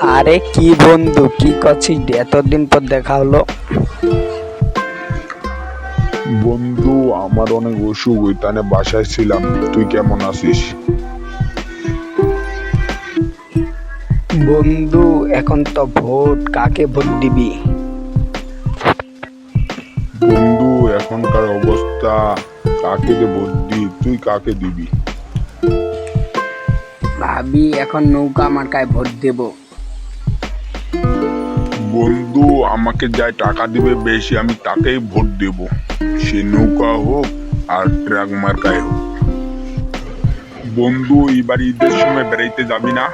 আরে কি বন্ধু, কি করছিস? এতদিন পর দেখা হলো। বন্ধু, আমার অনেক অসুখ, ওই তানে বাসায় ছিলাম। তুই কেমন আছিস? বন্ধু, এখন তো ভোট, কাকে ভোট দিবি? বন্ধু, এখনকার অবস্থা, কাকে যে ভোট দি? তুই কাকে দিবি? ভাবি এখন নৌকা মার্কায় ভোট দেব। বন্ধু, আমাকে যাই টাকা দিবে বেশি আমি তাকেই ভোট দেব, সে নৌকা হোক আর ট্রাক মার্কায় হোক। বন্ধু, এবার ঈদের সময় বেড়াইতে যাবি না?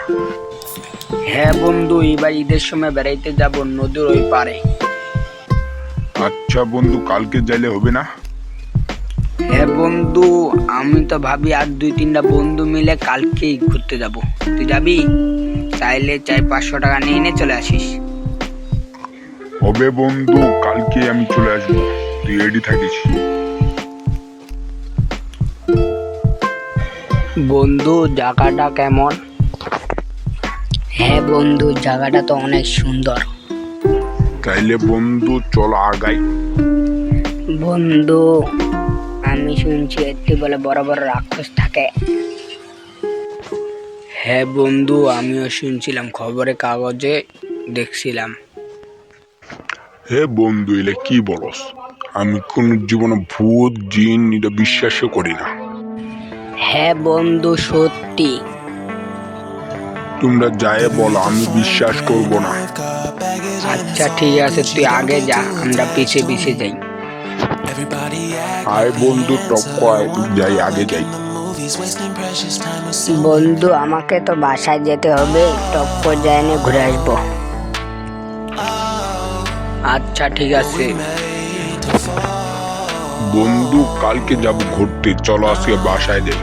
হ্যাঁ বন্ধু, এবার ঈদের সময় বেড়াইতে যাব নদীর ওই পারে। আচ্ছা বন্ধু, কালকে যাইলে হবে না? হ্যাঁ বন্ধু, আমি তো ভাবি আর 2-3টা বন্ধু মিলে কালকেই ঘুরতে যাব। তুই যাবি? চাইলে 400-500 টাকা নিয়ে এনে চলে আসিস। হবে বন্ধু, কালকে আমি চলে আসবো, তুই রেডি থাকিস। বন্ধু, জায়গাটা কেমন? হ্যাঁ বন্ধু, জায়গাটা তো অনেক সুন্দর। তাইলে বন্ধু চল আগাই। বন্ধু, আমি শুনছি এতে বলে বড় বড় রাক্ষস থাকে। হ্যাঁ বন্ধু, আমিও শুনছিলাম, খবরে কাগজে দেখছিলাম। হে বন্ধু, এলে কি বলস? আমি কোন জীবনে ভূত জিন এটা বিশ্বাসও করি না। হ্যাঁ বন্ধু, সত্যি। তোমরা যায় বলো, আমি বিশ্বাস করব না। আচ্ছা ঠিক আছে, তুই আগে যা, আমরা পিছে পিছে যাই। আয় বন্ধু, টপকায় যাই, আগে যাই। বন্ধু, আমাকে তো বাসায় যেতে হবে, টপ পর্যায়ে নিয়ে ঘুরে আসবো। আচ্ছা ঠিক আছে। বন্ধু, কালকে যাব ঘুরতে, চলো আজকে বাসায় যাই।